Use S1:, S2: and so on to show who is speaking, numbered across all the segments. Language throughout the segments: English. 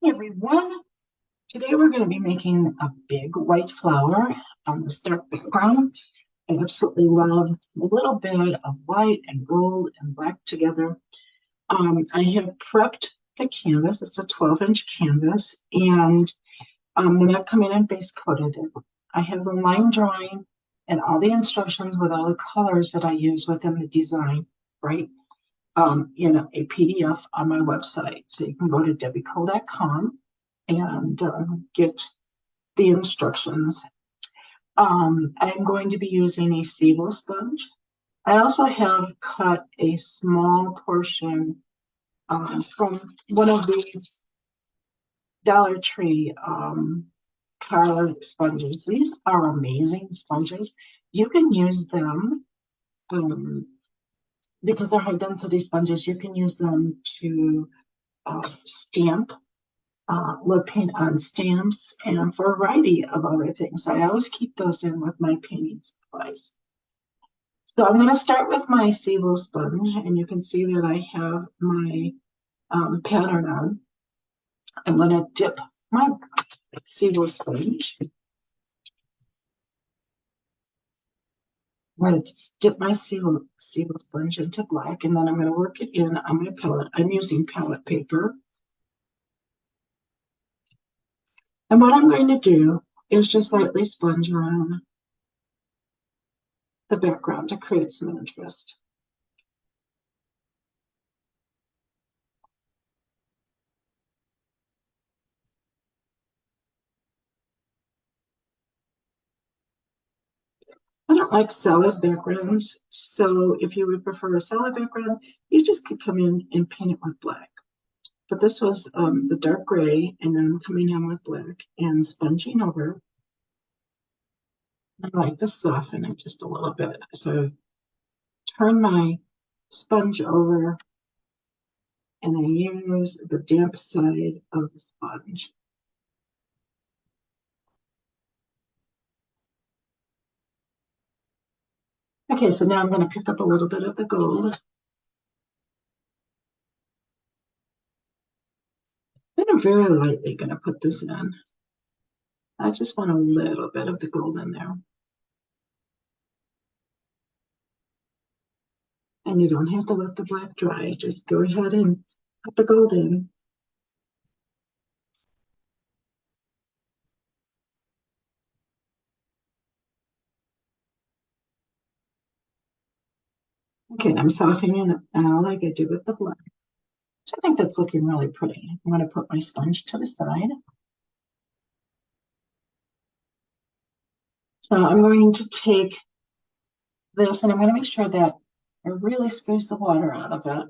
S1: Hey everyone, today we're going to be making a big white flower on this dark background. I absolutely love a little bit of white and gold and black together. I have prepped the canvas. It's a 12-inch canvas, and then I've come in and base coated it. I have the line drawing and all the instructions with all the colors that I use within the design, right? In a PDF on my website. So you can go to debbiecole.com and get the instructions. I'm going to be using a Sebo sponge. I also have cut a small portion from one of these Dollar Tree Acrylic sponges. These are amazing sponges. You can use them because they're high density sponges. You can use them to stamp lead paint on stamps and for a variety of other things. I always keep those in with my painting supplies. So I'm going to start with my Sebo sponge, and you can see that I have my pattern on. I'm going to dip my Sebo sponge. I'm going to dip my Sebo sponge into black, and then I'm going to work it in on my palette. I'm using palette paper. And what I'm going to do is just lightly sponge around the background to create some interest. I don't like solid backgrounds, so if you would prefer a solid background, you just could come in and paint it with black. But this was the dark gray, and then coming in with black and sponging over. I like to soften it just a little bit. So turn my sponge over, and I use the damp side of the sponge. Okay, so now I'm going to pick up a little bit of the gold. And I'm very lightly going to put this in. I just want a little bit of the gold in there. And you don't have to let the black dry. Just go ahead and put the gold in. Okay, I'm softening it now like I did with the black. So I think that's looking really pretty. I'm going to put my sponge to the side. So I'm going to take this, and I'm going to make sure that I really squeeze the water out of it.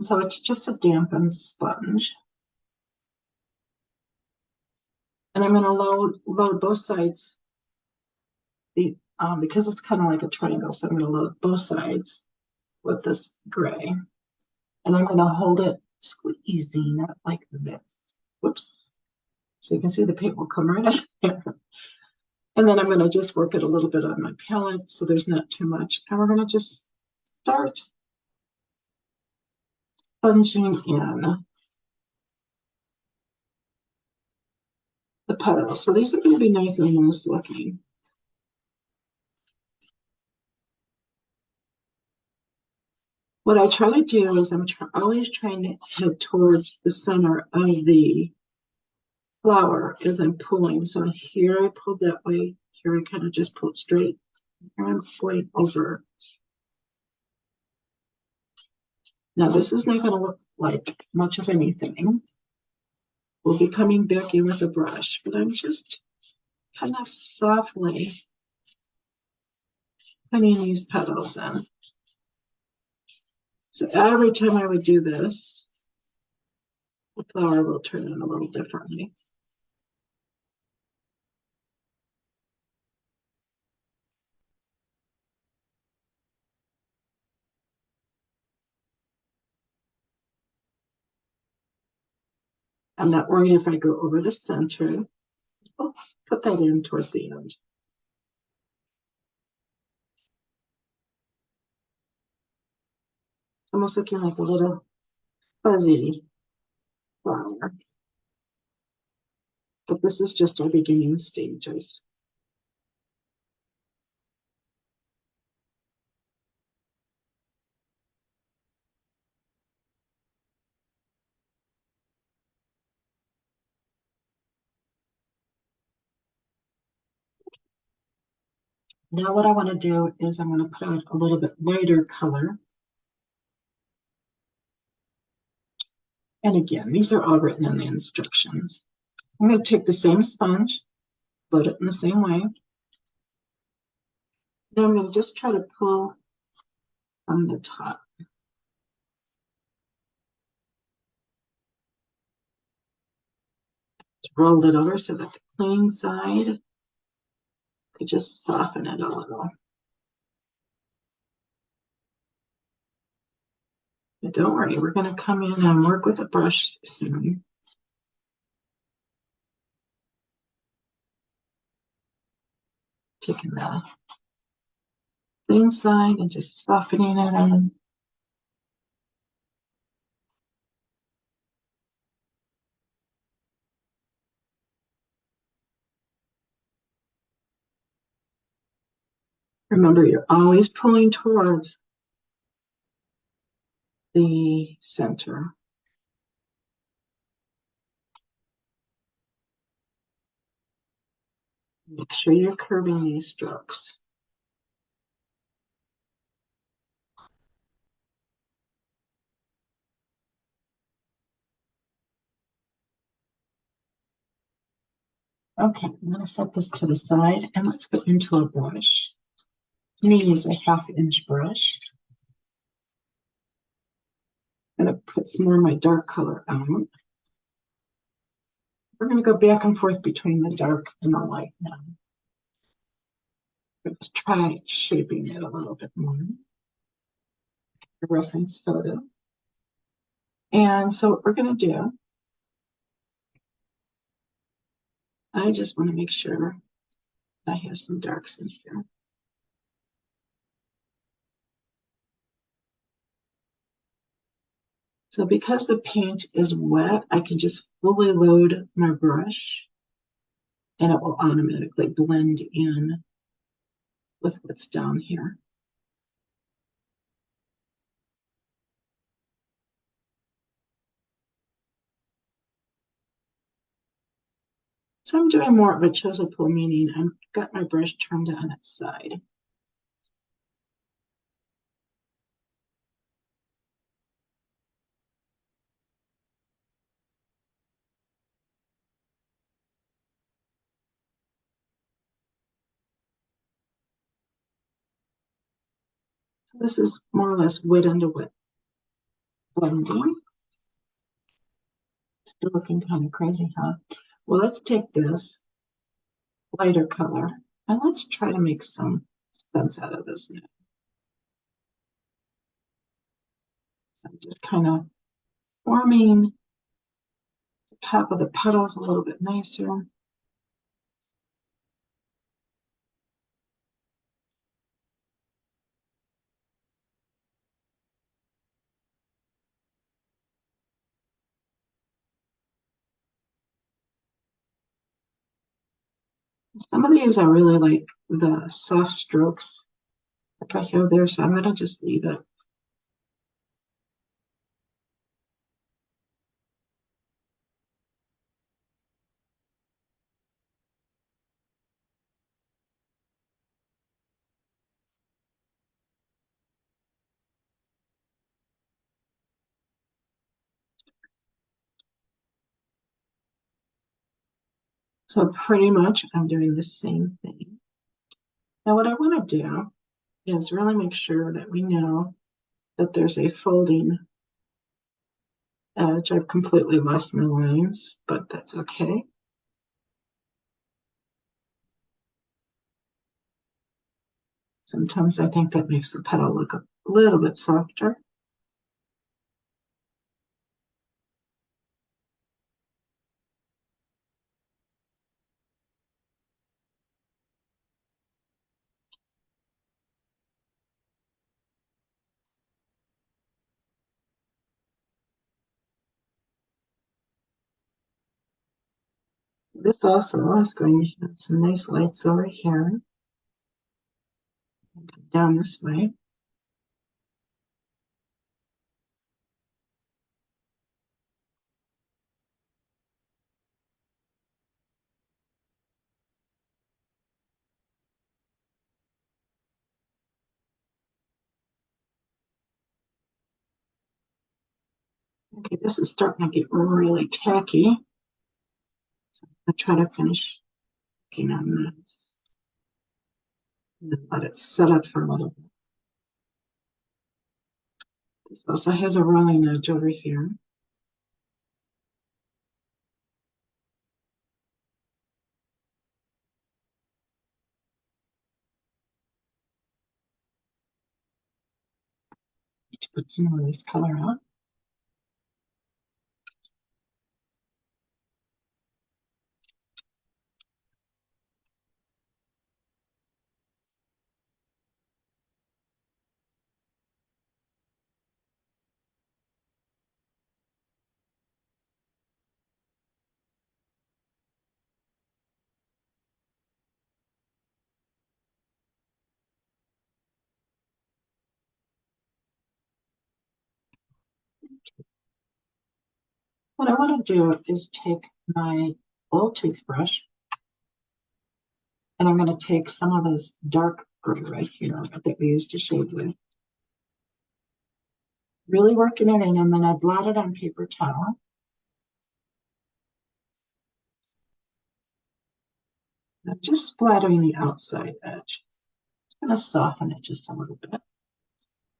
S1: So it's just a dampened sponge. And I'm going to load both sides, because it's kind of like a triangle, so I'm going to load both sides with this gray. And I'm going to hold it squeezing it like this. Whoops. So you can see the paint will come right out there. And then I'm going to just work it a little bit on my palette so there's not too much. And we're going to just start sponging in the petals. So these are going to be nice and loose looking. What I try to do is I'm always trying to head towards the center of the flower as I'm pulling. So here I pulled that way, here I kind of just pulled straight, and I'm going over. Now this is not going to look like much of anything. We'll be coming back in with a brush, but I'm just kind of softly putting these petals in. So every time I would do this, the flower will turn out a little differently. I'm not worried if I go over the center. I'll put that in towards the end. It's almost looking like a little fuzzy flower. but this is just our beginning stages. Now what I want to do is I'm going to put out a little bit lighter color. And again, these are all written in the instructions. I'm going to take the same sponge, load it in the same way. Now I'm going to just try to pull from the top. Roll it over so that the clean side could just soften it a little. But don't worry, we're going to come in and work with a brush soon. Taking the clean side and just softening it in. Remember, you're always pulling towards the center. Make sure you're curving these strokes. Okay, I'm going to set this to the side and let's go into a brush. I'm going to use a 1/2 inch brush. I'm going to put some more of my dark color on. We're going to go back and forth between the dark and the light now. Let's try shaping it a little bit more. A reference photo. And so what we're going to do, I just want to make sure I have some darks in here. So because the paint is wet, I can just fully load my brush and it will automatically blend in with what's down here. So I'm doing more of a chisel pull, meaning I've got my brush turned on its side. So this is more or less wet into wet blending. Still looking kind of crazy, huh? Well, let's take this lighter color and let's try to make some sense out of this now. I'm just kind of forming the top of the petals a little bit nicer. Some of these I really like the soft strokes like I have there, so I'm going to just leave it. So pretty much I'm doing the same thing. Now what I want to do is really make sure that we know that there's a folding edge. I've completely lost my lines, but that's okay. Sometimes I think that makes the petal look a little bit softer. This also is going to have some nice lights over here, down this way. Okay, this is starting to get really tacky. So I'll try to finish working on this and then let it set up for a little bit. This also has a rolling edge over here. To put some of this color on. What I want to do is take my old toothbrush and I'm going to take some of this dark gray right here that we used to shave with. Really working it in, and then I blot it on paper towel. I'm just splattering the outside edge. It's going to soften it just a little bit.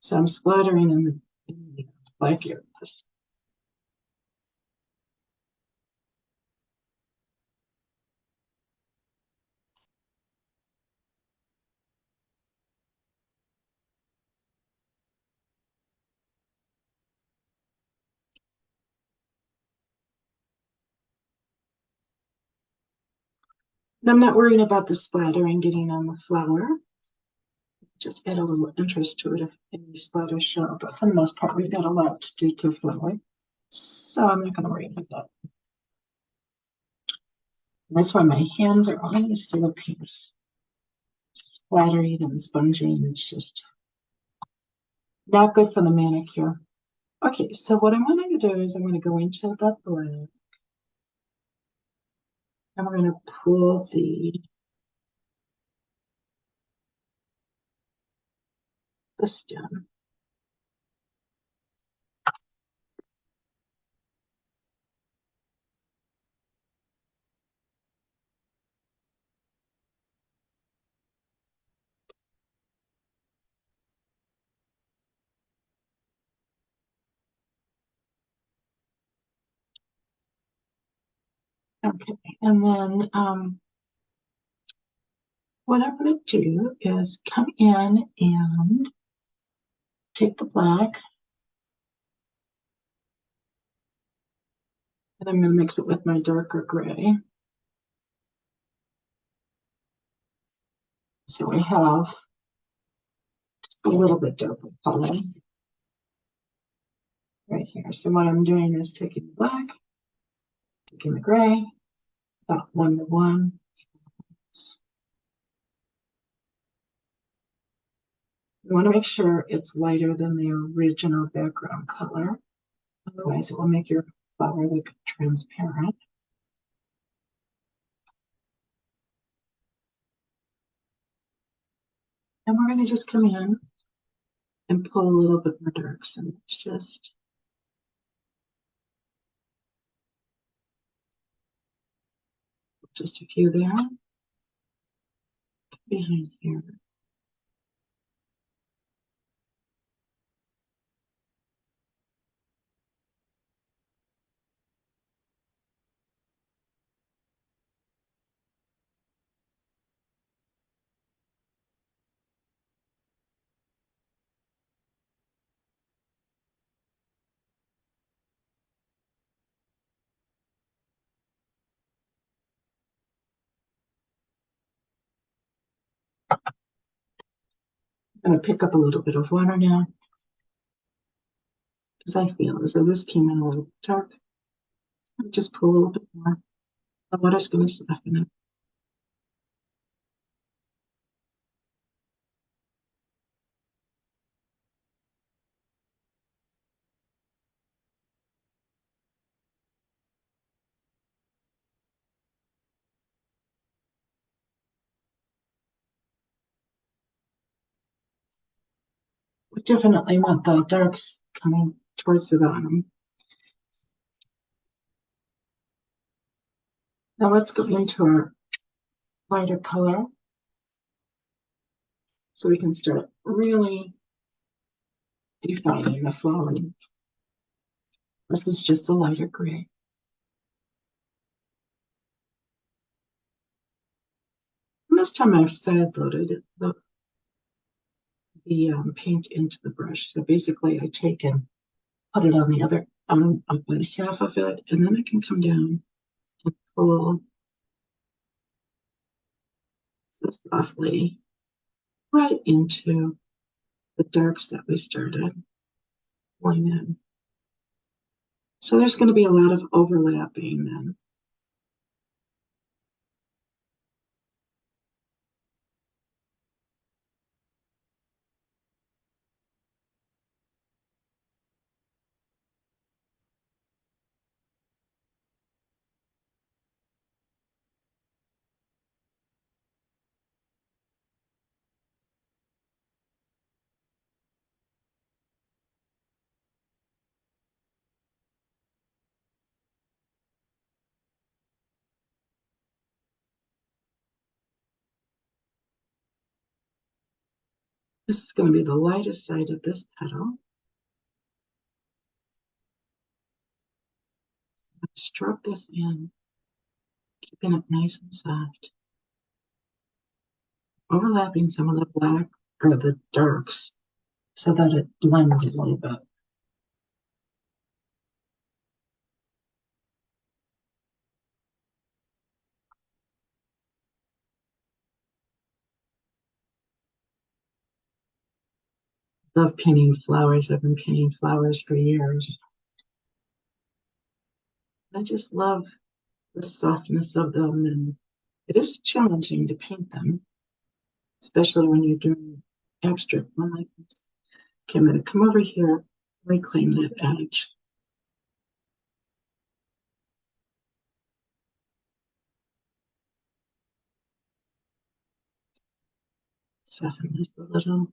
S1: So I'm splattering in the black areas. And I'm not worrying about the splattering getting on the flower. Just add a little interest to it if any splatters show, but for the most part, we've got a lot to do to flower. So I'm not going to worry about that. And that's why my hands are always full of paint. Splattering and sponging, it's just not good for the manicure. Okay, so what I'm going to do is I'm going to go into the black and we're going to pull the stem. Okay, and then what I'm going to do is come in and take the black and I'm going to mix it with my darker gray. So we have just a little bit darker color right here. So what I'm doing is taking the black, taking the gray, about 1 to 1. You want to make sure it's lighter than the original background color. Otherwise, it will make your flower look transparent. And we're going to just come in and pull a little bit more dark. So it's just a few there. Behind here. I'm going to pick up a little bit of water now because I feel as though this came in a little dark. I'll just pull a little bit more. The water's going to soften it. We definitely want the darks coming towards the bottom. Now let's go into our lighter color so we can start really defining the flower. This is just a lighter gray. And this time I've side loaded the paint into the brush. So basically I take and put it on the other, on about half of it, and then I can come down and pull so softly right into the darks that we started pulling in. So there's going to be a lot of overlapping then. This is going to be the lightest side of this petal. Stroke this in, keeping it nice and soft, overlapping some of the black or the darks so that it blends a little bit. Love painting flowers. I've been painting flowers for years. I just love the softness of them, and it is challenging to paint them, especially when you're doing abstract one like this. Okay, I'm going to come over here, reclaim that edge. Soften this a little.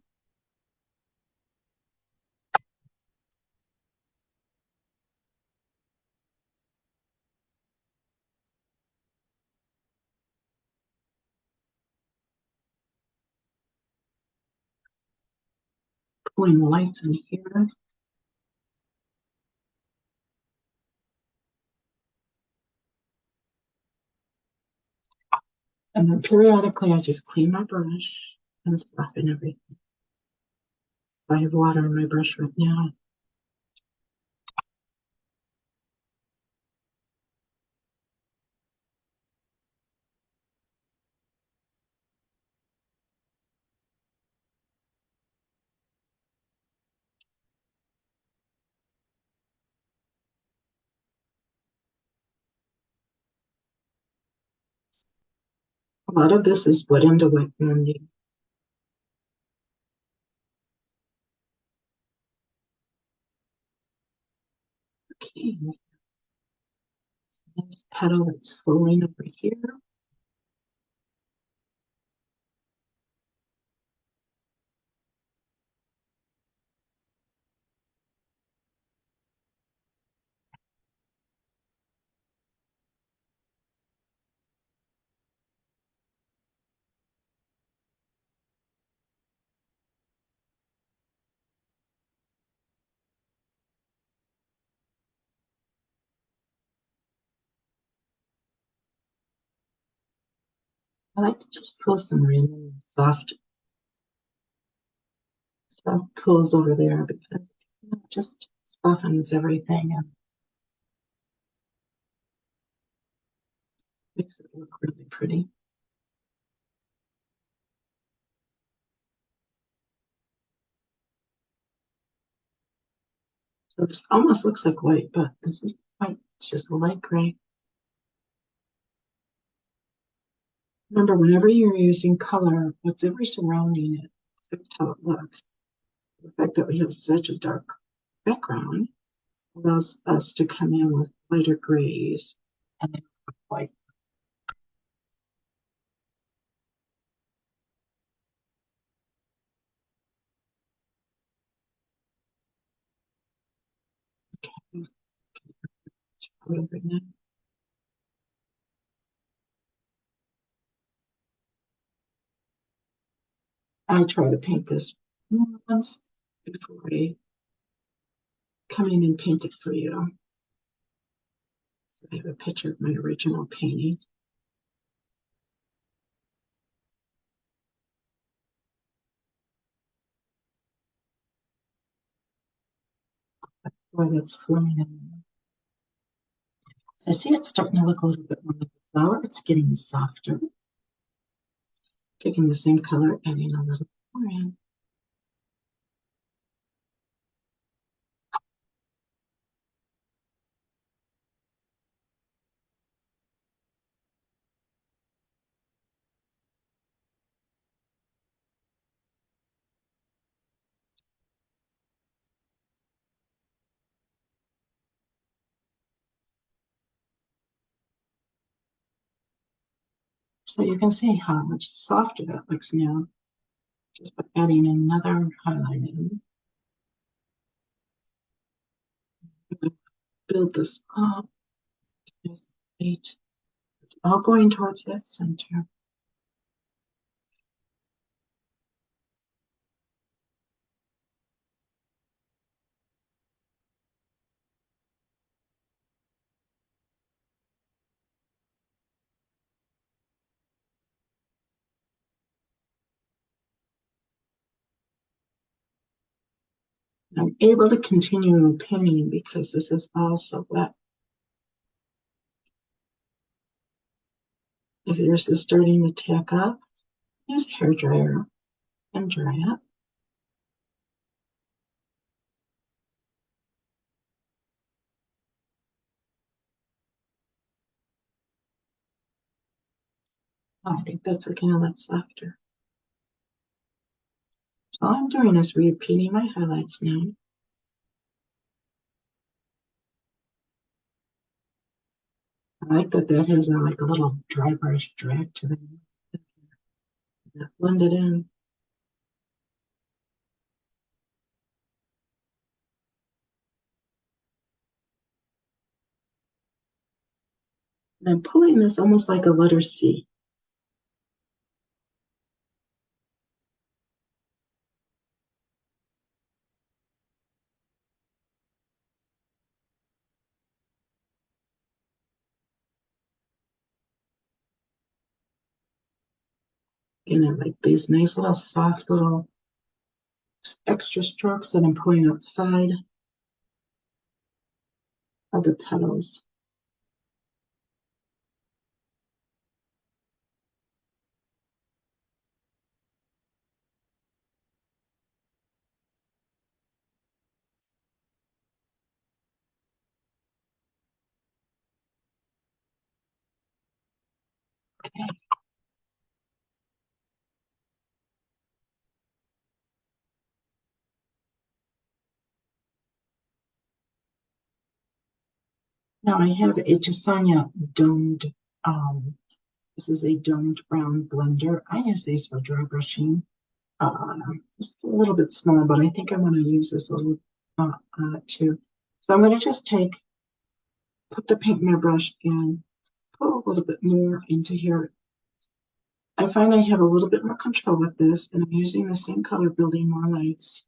S1: Pulling the lights in here. And then periodically I just clean my brush and soften everything. I have water in my brush right now. A lot of this is wet into wet blending. Okay, this petal that's falling over here. I like to just pull some random soft pulls over there because it just softens everything and makes it look really pretty. So it almost looks like white, but this is white. It's just a light gray. Remember, whenever you're using color, whatever surrounding it affects how it looks. The fact that we have such a dark background allows us to come in with lighter grays and then white. I try to paint this once before I come in and paint it for you. So I have a picture of my original painting. Boy, that's flowing in. So I see it's starting to look a little bit more like a flower. It's getting softer. Taking the same color, adding a little more in. So you can see how much softer that looks now, just by adding another highlight in. Build this up. It's all going towards that center. I'm able to continue painting because this is also wet. If yours is starting to tack up, use a hair dryer and dry it. Oh, I think that's looking a lot softer. So all I'm doing is repeating my highlights now. I like that that has like a little dry brush drag to them. That blended in. And I'm pulling this almost like a letter C. And I like these nice little soft little extra strokes that I'm pulling outside of the petals. Okay. Now I have a Chisanya domed, this is a domed brown blender. I use these for dry brushing. It's a little bit small, but I think I want to use this a little too. So I'm going to just put the paint in my brush and put a little bit more into here. I find I have a little bit more control with this, and I'm using the same color, building more lights.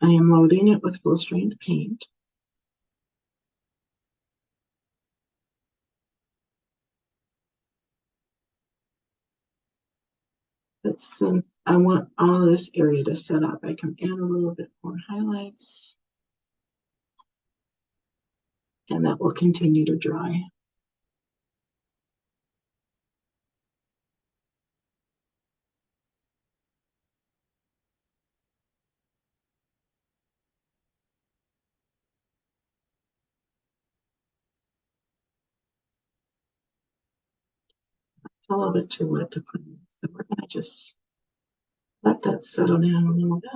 S1: I am loading it with full strength paint. But since I want all this area to set up, I can add a little bit more highlights, and that will continue to dry. a little bit too wet to put in. So we're going to just let that settle down a little bit.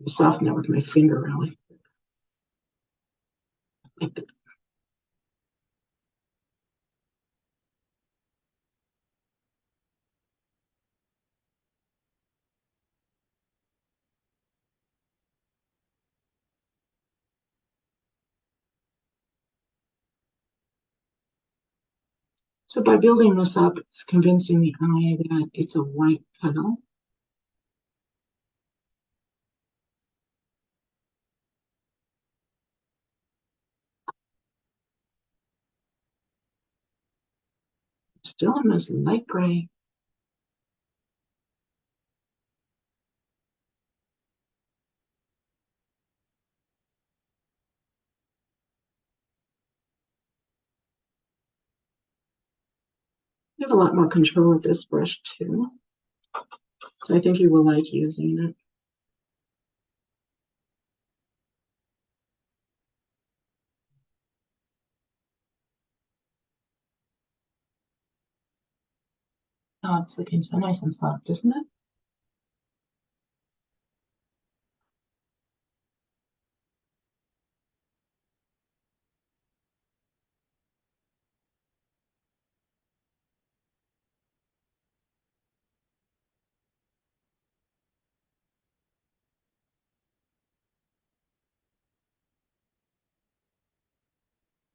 S1: Soften it with my finger really. Like that. So by building this up, it's convincing the eye that it's a white petal. Still in this light gray. You have a lot more control with this brush too. So I think you will like using it. Oh, it's looking so nice and soft, isn't it?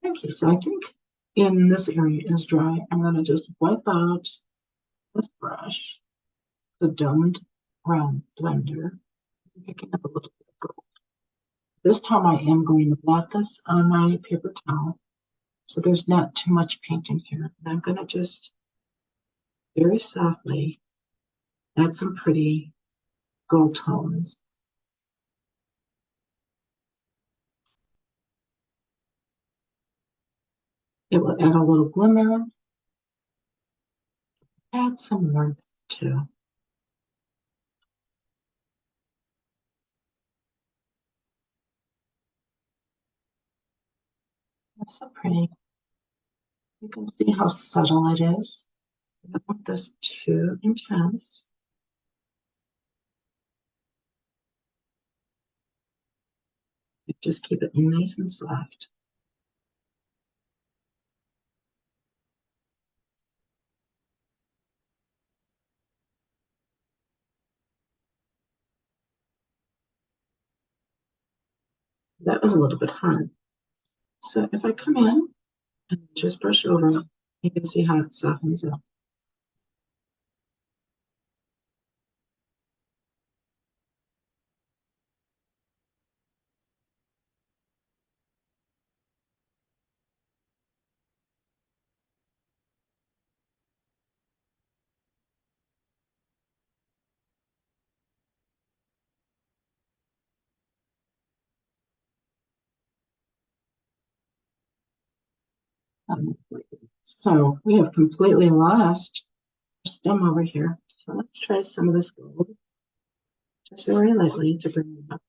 S1: Okay, so I think in this area is dry. I'm going to just wipe out this brush, the domed brown blender, picking up a little bit of gold. This time I am going to blot this on my paper towel, so there's not too much paint in here. And I'm going to just very softly add some pretty gold tones. It will add a little glimmer, add some warmth too. That's so pretty. You can see how subtle it is. I don't want this too intense. Just keep it nice and soft. That was a little bit hard. So if I come in and just brush over, you can see how it softens up. So we have completely lost our stem over here. So let's try some of this gold, just very lightly to bring it up.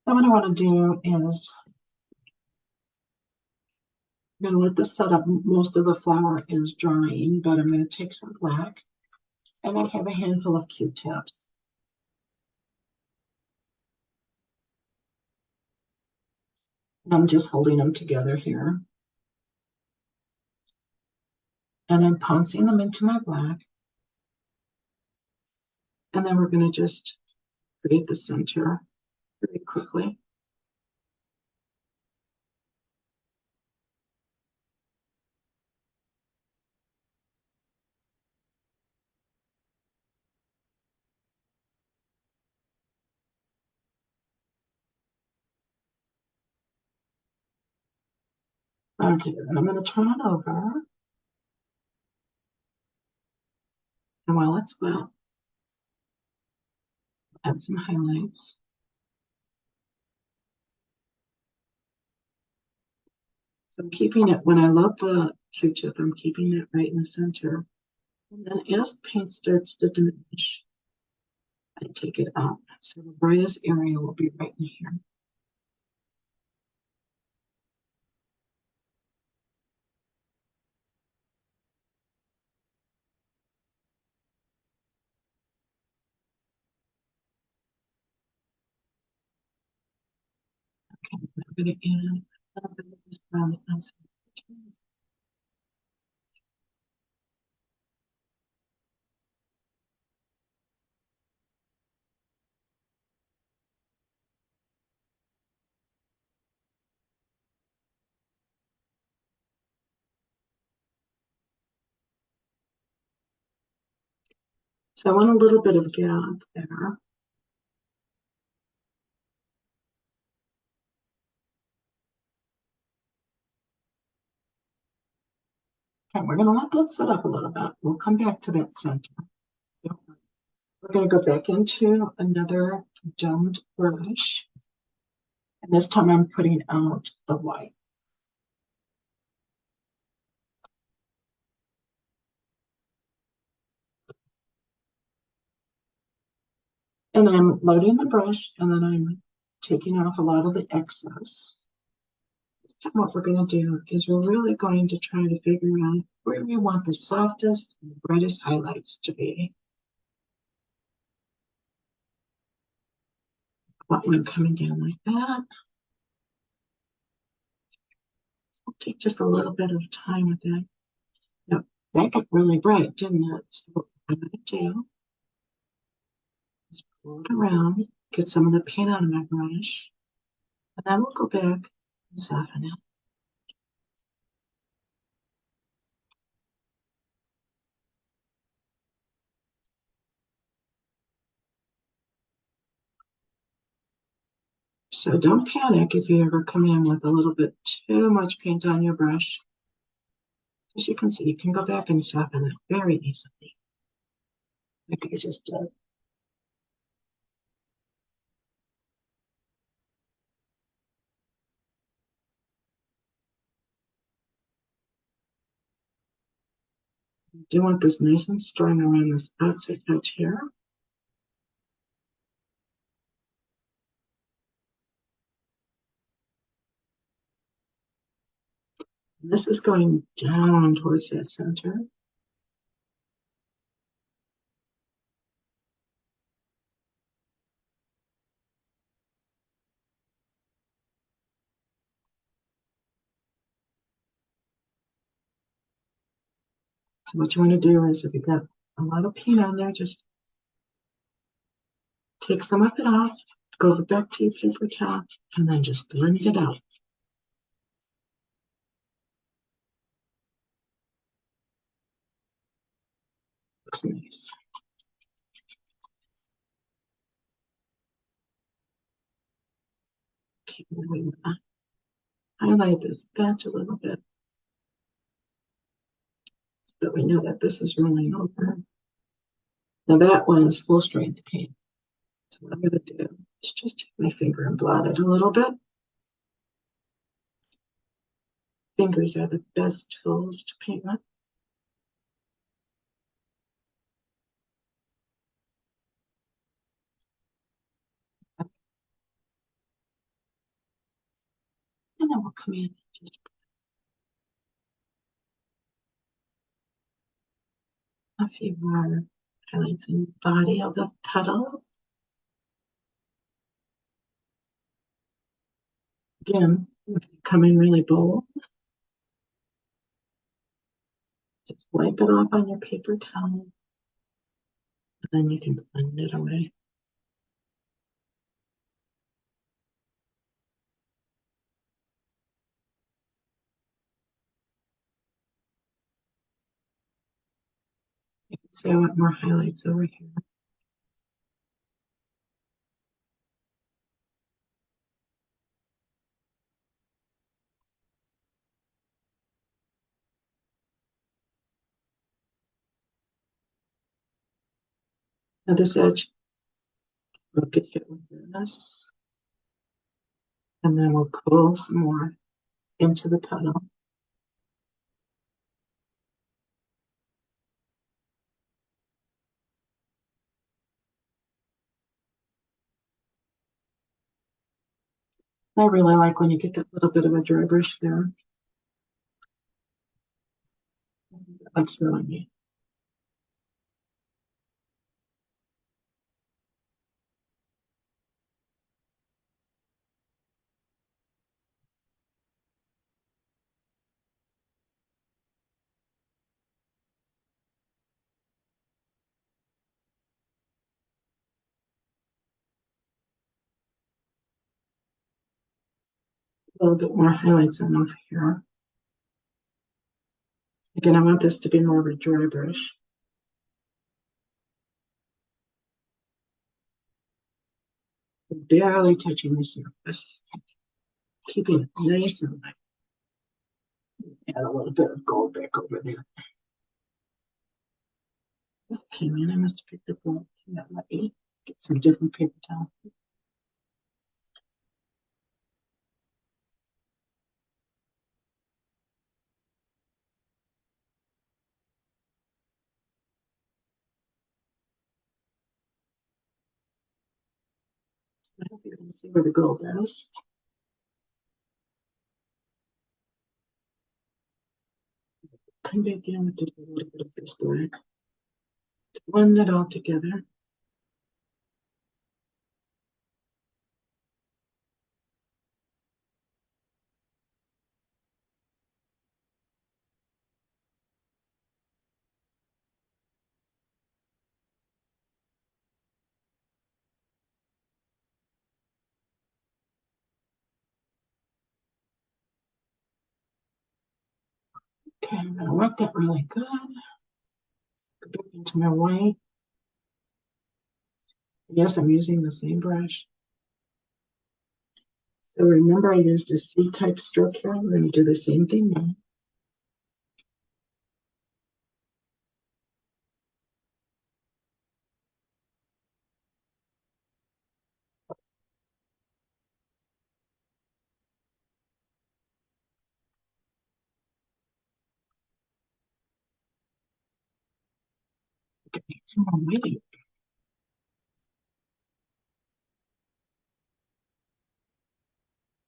S1: And what I want to do is I'm going to let this set up. Most of the flour is drying, but I'm going to take some black and I have a handful of Q-tips. And I'm just holding them together here. And I'm pouncing them into my black. And then we're going to just create the center very quickly. Okay, then I'm going to turn it over. And while it's wet, add some highlights. So I'm keeping it, when I load the Q-tip, I'm keeping it right in the center. And then as the paint starts to diminish, I take it out. So the brightest area will be right in here. Okay, I'm going to add a little bit of this brown outside. So I want a little bit of gap there. Okay, we're going to let that sit up a little bit. We'll come back to that center. We're going to go back into another domed brush. And this time I'm putting out the white. And I'm loading the brush, and then I'm taking off a lot of the excess. This time what we're going to do is we're really going to try to figure out where we want the softest and brightest highlights to be. Got one coming down like that. I'll take just a little bit of time with that. Now, that got really bright, didn't it? So what I'm going to do is pull it around, get some of the paint out of my brush, and then we'll go back and soften it. So don't panic if you ever come in with a little bit too much paint on your brush. As you can see, you can go back and soften it very easily, like I just did. You do want this nice and strong around this outside edge here. And this is going down towards that center. So what you want to do is if you've got a lot of paint on there, just take some of it off, go back to your paper towel, and then just blend it out. Looks nice. Okay, we highlight this edge a little bit so that we know that this is rolling over. Now that one is full strength paint. So what I'm going to do is just take my finger and blot it a little bit. Fingers are the best tools to paint with. And then we'll come in and just put a few more highlights in the body of the petal. Again, if you come in really bold, just wipe it off on your paper towel, and then you can blend it away. You can see I want more highlights over here. Now this edge We'll get hit with this, and then we'll pull some more into the petal. I really like when you get that little bit of a dry brush there. That looks really neat. A little bit more highlights on over here. Again, I want this to be more of a dry brush. Barely touching the surface. Keeping it nice and light. Add a little bit of gold back over there. Okay, man, I must have picked up one. That might be. Get some different paper towel. I hope you can see where the gold is. Come back in with just a little bit of this black to blend it all together. Okay, I'm gonna wet that really good. Go back into my white. Yes, I'm using the same brush. So remember I used a C-type stroke here. We're gonna do the same thing now. Okay, some more white.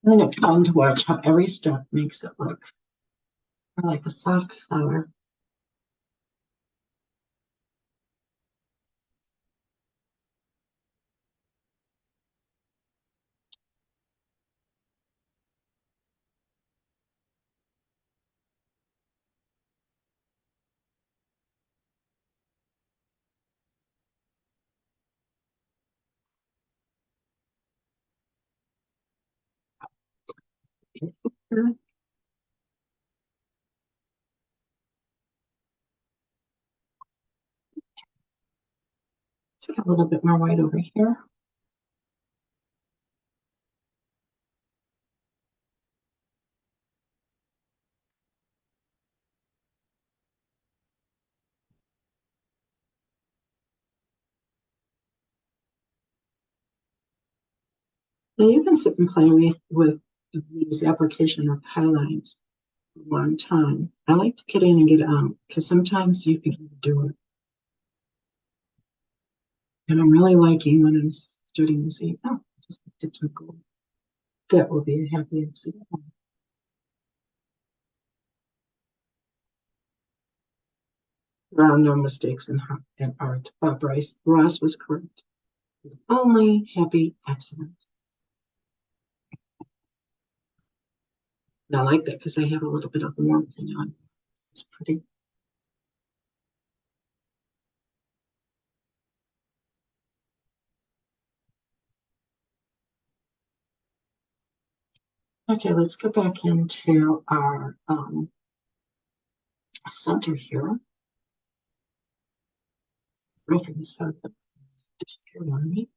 S1: Isn't it fun to watch how every step makes it look more like a soft flower? Let's get a little bit more white over here. Now you can sit and play with these application of highlights for a long time. I like to get in and get out because sometimes you can do it. And I'm really liking when I'm studying and saying, oh, just did some gold. That will be a happy accident. There are no mistakes in art. Ross was correct. Only happy accidents. And I like that because I have a little bit of warmth on. It's pretty. Okay, let's go back into our center here. Reference photo disappeared on me.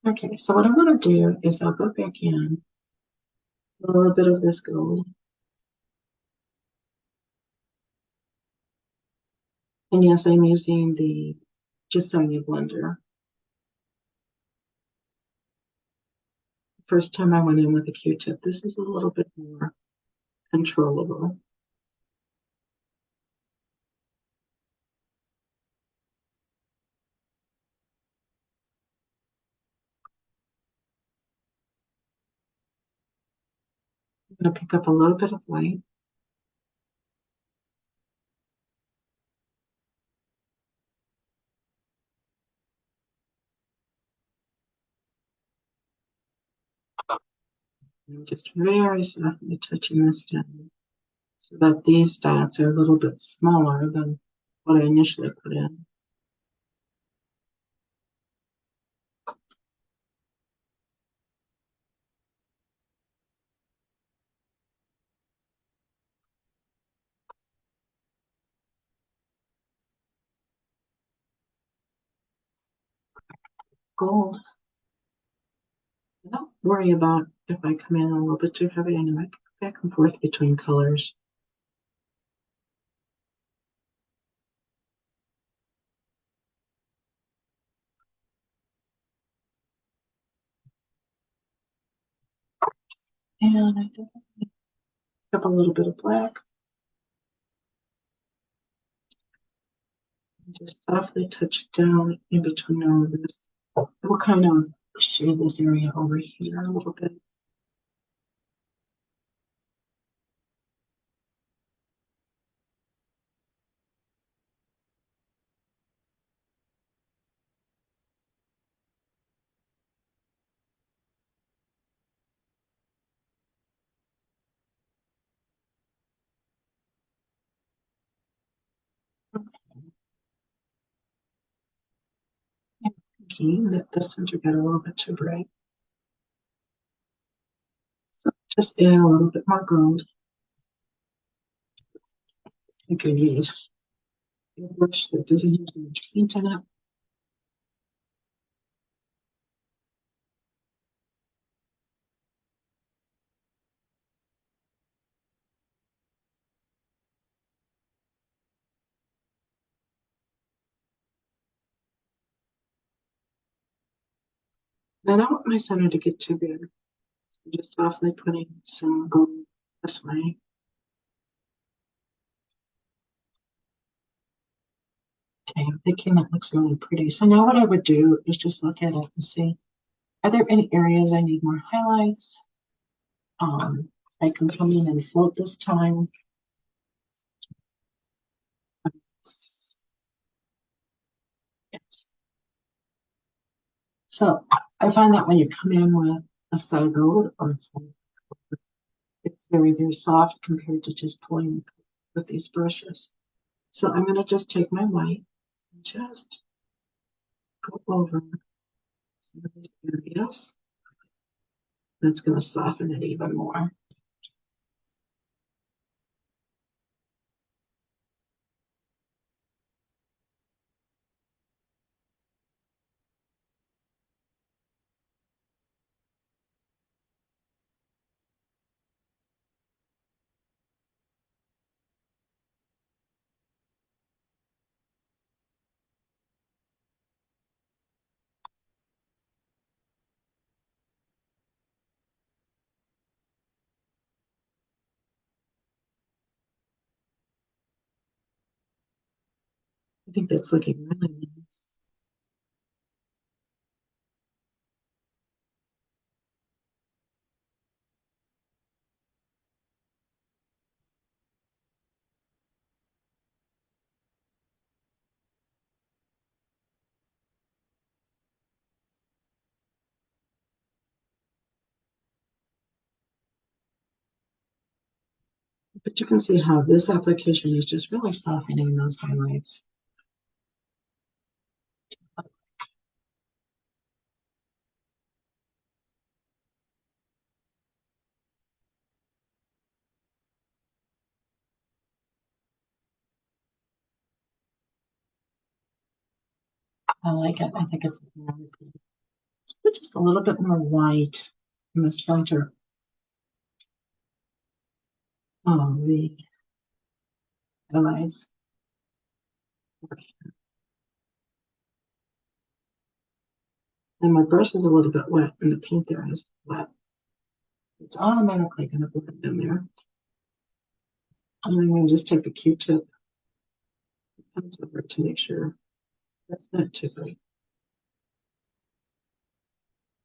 S1: Okay, so what I'm going to do is I'll go back in a little bit of this gold. And yes, I'm using the just on the blender. first time I went in with a Q-tip. This is a little bit more controllable. I'm going to pick up a little bit of white. And just very softly touching this down so that these dots are a little bit smaller than what I initially put in. Gold. Don't worry about if I come in a little bit too heavy. I know I go back and forth between colors. And I think I'll pick up a little bit of black and just softly touch down in between all of this. We'll kind of shade this area over here a little bit. And thinking that the center got a little bit too bright. So just add a little bit more gold. I think I need a brush that doesn't use much paint in it. I don't want my center to get too big. So just softly putting some gold this way. Okay, I'm thinking that looks really pretty. So now what I would do is just look at it and see, are there any areas I need more highlights? I can come in and float this time. Yes. So I find that when you come in with a side gold or it's very, very soft compared to just pulling with these brushes. So I'm going to just take my white and just go over some of these areas. That's going to soften it even more. I think that's looking really nice. But you can see how this application is just really softening those highlights. I like it. I think it's really pretty. Let's put just a little bit more white in the center of the highlights. And my brush is a little bit wet and the paint there is wet. It's automatically going to blend in there. And I'm going to just take a Q-tip over to make sure that's not too big.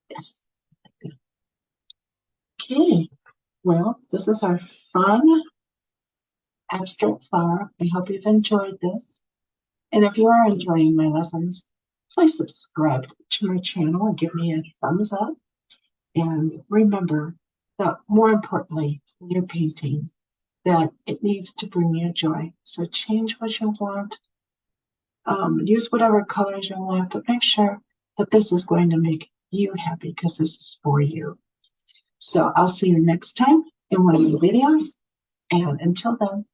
S1: Yes. Okay. Well, this is our fun abstract flower. I hope you've enjoyed this. And if you are enjoying my lessons, please subscribe to my channel and give me a thumbs up. And remember that more importantly, when you're painting, that it needs to bring you joy. So change what you want, use whatever colors you want, but make sure that this is going to make you happy because this is for you. So I'll see you next time in one of the videos. And until then,